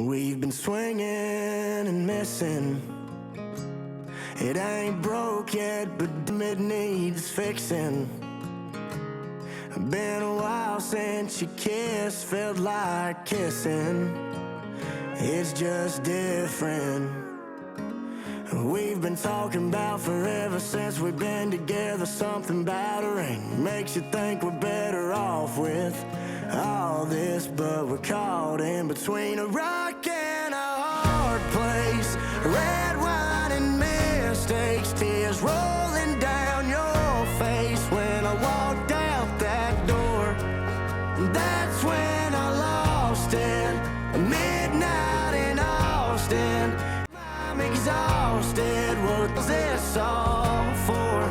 We've been swinging and missing. It ain't broke yet, but it needs fixing. Been a while since you kissed, felt like kissing. It's just different. We've been talking about forever since we've been together. Something about a ring makes you think we're better off with all this, but we're caught in between a rock and a hard place. Red wine and mistakes, tears rolling down your face. When I walked out that door, that's when I lost it. Midnight in Austin, I'm exhausted. What was this all for?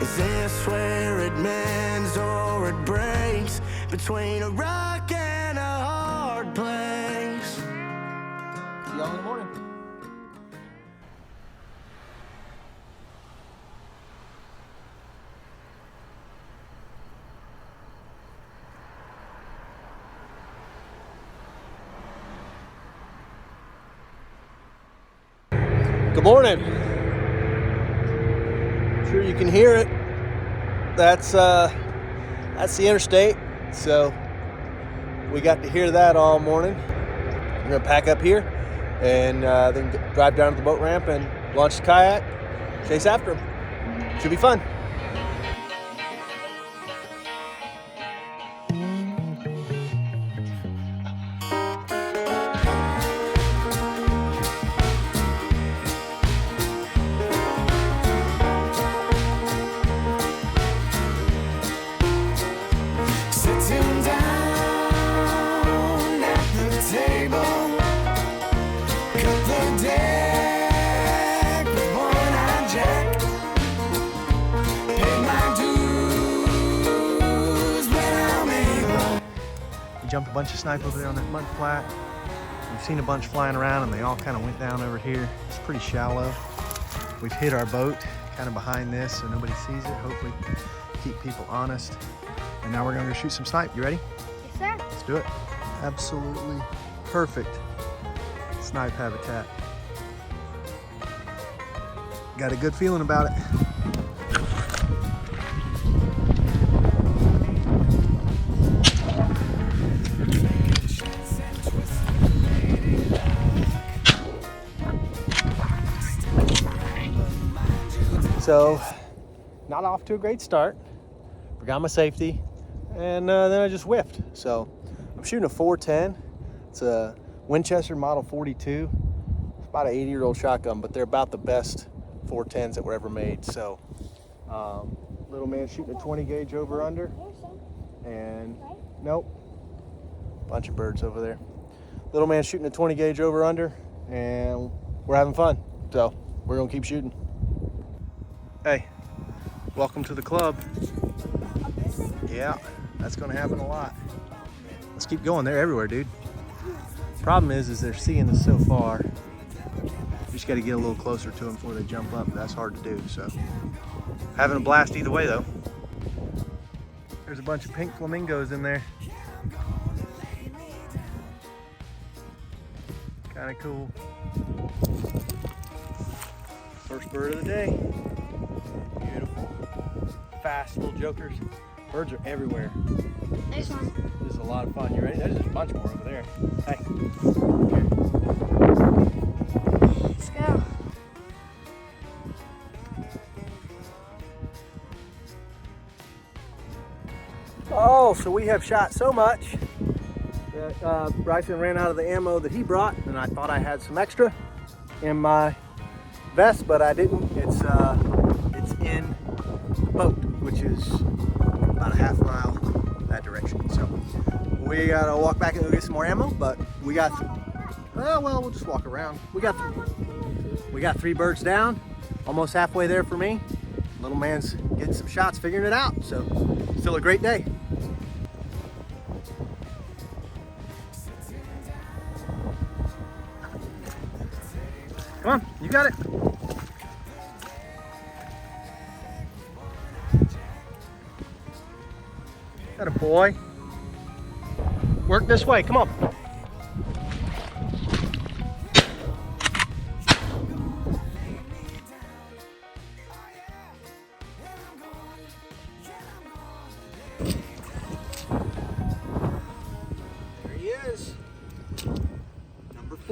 Is this where it mends or it breaks? Between a rock and a hard place. See y'all in the morning. Good morning. I'm sure you can hear it. That's the interstate. So we got to hear that all morning. We're gonna pack up here and then drive down to the boat ramp and launch the kayak, chase after them. Should be fun. Jumped a bunch of snipe over there on that mud flat. We've seen a bunch flying around and they all kind of went down over here. It's pretty shallow. We've hid our boat kind of behind this so nobody sees it. Hopefully keep people honest. And now we're gonna go shoot some snipe. You ready? Yes, sir. Let's do it. Absolutely perfect snipe habitat. Got a good feeling about it. So, not off to a great start. Forgot my safety, and then I just whiffed. So, I'm shooting a 410. It's a Winchester Model 42. It's about an 80-year-old shotgun, but they're about the best 410s that were ever made. So, little man shooting a 20 gauge over under, and nope, bunch of birds over there. Little man shooting a 20 gauge over under, and we're having fun. So, we're gonna keep shooting. Hey, welcome to the club. Yeah, that's gonna happen a lot. Let's keep going. They're everywhere, dude. Problem is they're seeing us so far. You just gotta get a little closer to them before they jump up. That's hard to do, so. Having a blast either way, though. There's a bunch of pink flamingos in there. Kinda cool. First bird of the day. Beautiful. Fast little jokers. Birds are everywhere. There's one. This is a lot of fun. You ready? There's just a bunch more over there. Hey. Let's go. Oh, so we have shot so much that Bryson ran out of the ammo that he brought, and I thought I had some extra in my vest, but I didn't. It's in the boat, which is about a half mile that direction. So we gotta walk back and go get some more ammo, but we got, well, we'll just walk around. We got 3 birds down, almost halfway there for me. Little man's getting some shots, figuring it out. So still a great day. Come on, you got it. Got a boy. Work this way, come on.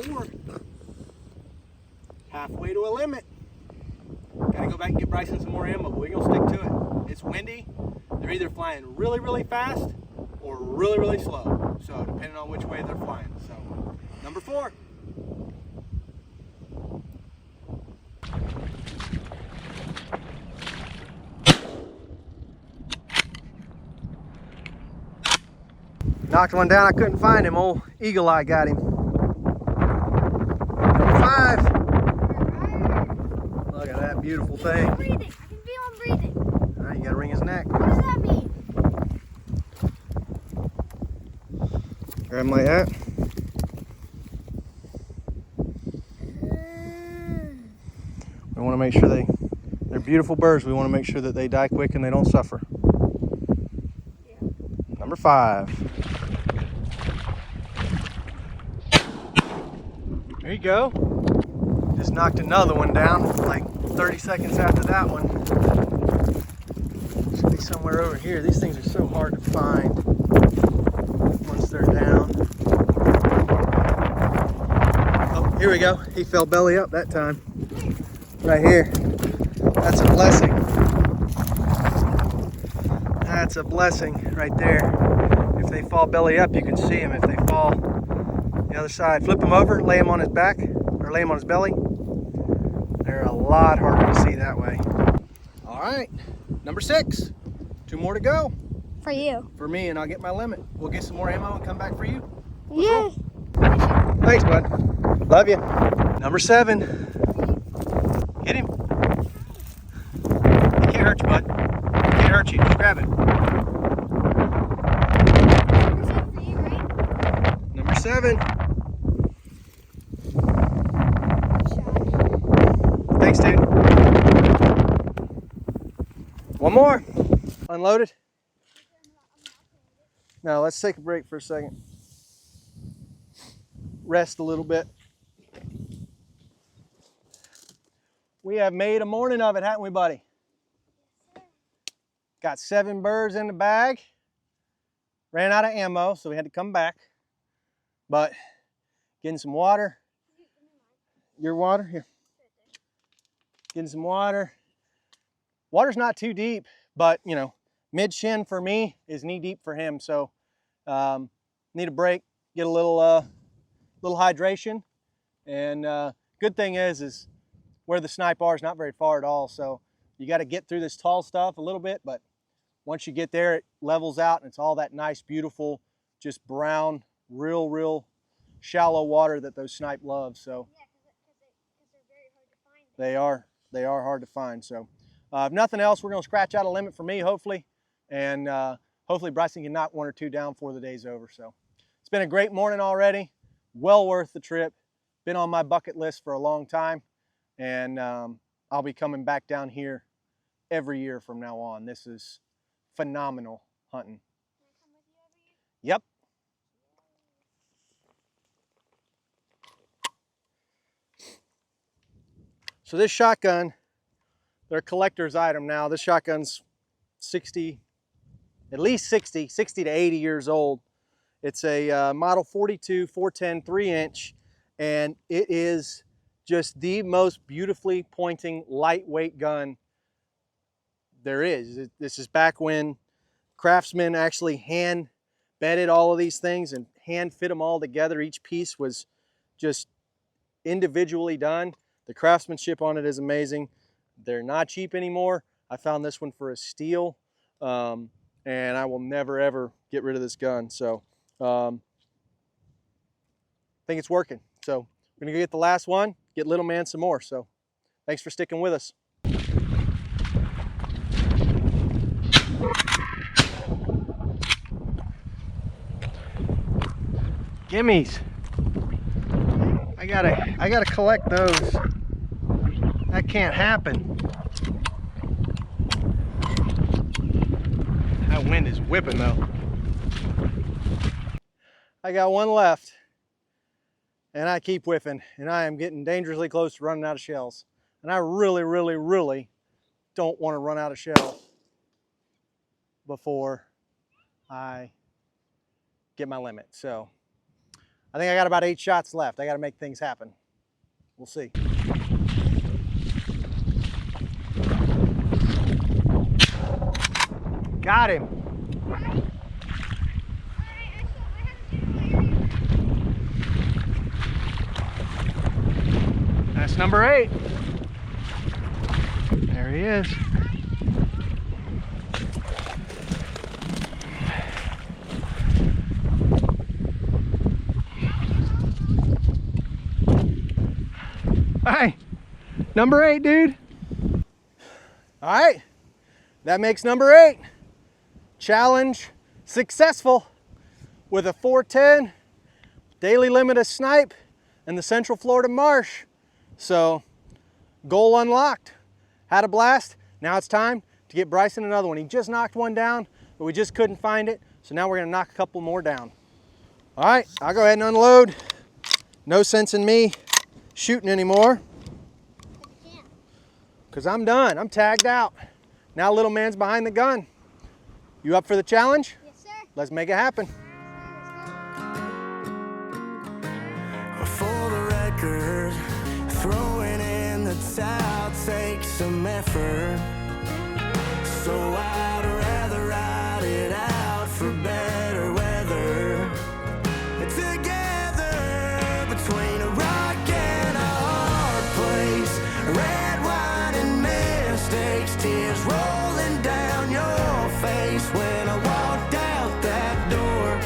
4. Halfway to a limit. Gotta go back and get Bryson some more ammo, but we're gonna stick to it. It's windy. They're either flying really, really fast or really, really slow. So depending on which way they're flying. So number 4. Knocked one down, I couldn't find him. Old Eagle Eye got him. Number 5. Look at that beautiful thing. He's breathing. I can feel him breathing. All right, you gotta wring his neck. What does that mean? Grab him like that. We want to make sure they're beautiful birds. We want to make sure that they die quick and they don't suffer. Number 5. There you go. Just knocked another one down like 30 seconds after that one. Should be somewhere over here. These things are so hard to find once they're down. Oh, here we go. He fell belly up that time. Right here. That's a blessing. That's a blessing right there. If they fall belly up, you can see them. If they fall the other side, flip him over, lay him on his back, or lay him on his belly. They're a lot harder to see that way. All right, number 6. 2 more to go. For you. For me, and I'll get my limit. We'll get some more ammo and come back for you. Yeah. Thanks, bud. Love you. Number 7. Get him. He can't hurt you, bud. He can't hurt you. Just grab it. For you, right? Number 7. Thanks, dude. One more. Unloaded. Now let's take a break for a second. Rest a little bit. We have made a morning of it, haven't we, buddy? Got 7 birds in the bag. Ran out of ammo, so we had to come back. But getting some water. Your water? Here. Getting some water. Water's not too deep, but you know, mid-shin for me is knee-deep for him. So need a break, get a little hydration. And good thing is where the Snipe are is not very far at all. So you got to get through this tall stuff a little bit, but once you get there, it levels out and it's all that nice, beautiful, just brown, real shallow water that those Snipe love. So Yeah, because they're very hard to find. they are hard to find. So if nothing else, we're going to scratch out a limit for me, hopefully, and hopefully Bryson can knock 1 or 2 down before the day's over. So it's been a great morning already, well worth the trip. Been on my bucket list for a long time, and I'll be coming back down here every year from now on. This is phenomenal hunting. Can I come with you every year? Yep. So this shotgun, they're a collector's item now. This shotgun's 60, at least 60 to 80 years old. It's a model 42 410 3-inch, and it is just the most beautifully pointing lightweight gun there is. This is back when craftsmen actually hand bedded all of these things and hand fit them all together. Each piece was just individually done. The craftsmanship on it is amazing. They're not cheap anymore. I found this one for a steal, and I will never ever get rid of this gun. So I think it's working. So we're gonna go get the last one, get little man some more. So thanks for sticking with us. Gimmies. I gotta collect those. That can't happen. That wind is whipping though. I got one left, and I keep whiffing, and I am getting dangerously close to running out of shells. And I really don't want to run out of shells before I get my limit. So I think I got about 8 shots left. I got to make things happen. We'll see. Got him. That's number 8. There he is. Hey, number 8, dude. All right, that makes number 8. Challenge successful with a 410, daily limit of snipe, and the Central Florida marsh. So, goal unlocked. Had a blast. Now it's time to get Bryson another one. He just knocked one down, but we just couldn't find it. So now we're gonna knock a couple more down. All right, I'll go ahead and unload. No sense in me shooting anymore. Because I'm done, I'm tagged out. Now little man's behind the gun. You up for the challenge? Yes, sir. Let's make it happen. For the record, throwing in the towel takes some effort. So I'd rather ride it out for better weather. Together between a rock and a hard place. Red wine and mistakes, tears rolling down your face. When I walked out that door,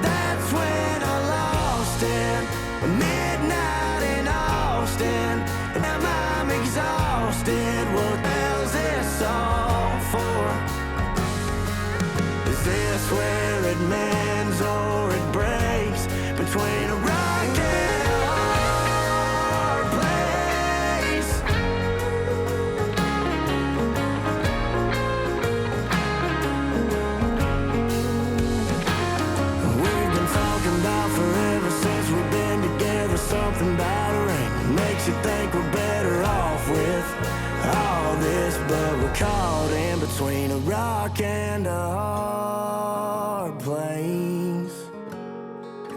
that's when I lost it. Midnight in Austin, and I'm exhausted. What the hell's this all for? Is this where it mends or it breaks? Between a rock and a hard place. We've been talking about forever since we've been together. Something about a ring makes you think we're better off with all this, but we're caught in between a rock and a hard place.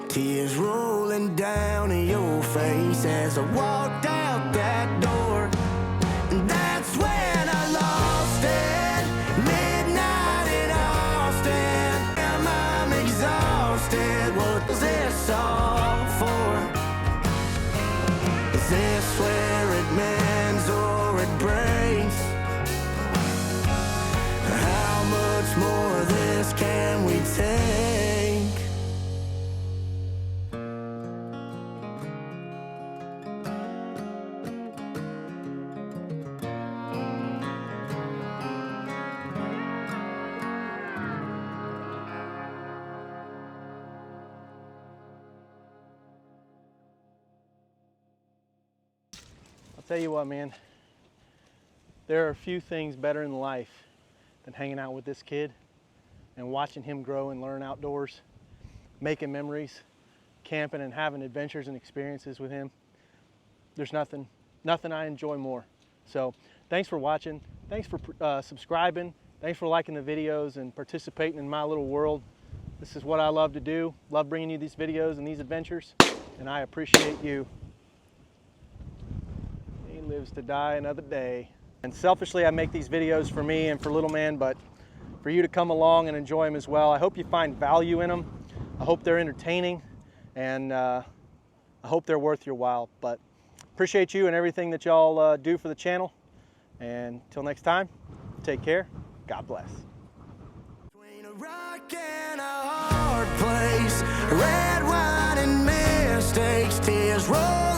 Tears rolling down your face as I walked out that door, and that's when I lost it. Midnight in Austin, and I'm exhausted. What was this all for? Is this where it mends or it breaks? How much more of this can we take? I'll tell you what, man, there are a few things better in life than hanging out with this kid and watching him grow and learn outdoors, making memories, camping and having adventures and experiences with him. There's nothing I enjoy more. So thanks for watching. Thanks for subscribing. Thanks for liking the videos and participating in my little world. This is what I love to do. Love bringing you these videos and these adventures, and I appreciate you. He lives to die another day. And selfishly, I make these videos for me and for little man, but for you to come along and enjoy them as well. I hope you find value in them. I hope they're entertaining, and I hope they're worth your while. But appreciate you and everything that y'all do for the channel. And until next time, take care. God bless. Between a rock and a hard place, red wine and mistakes, tears roll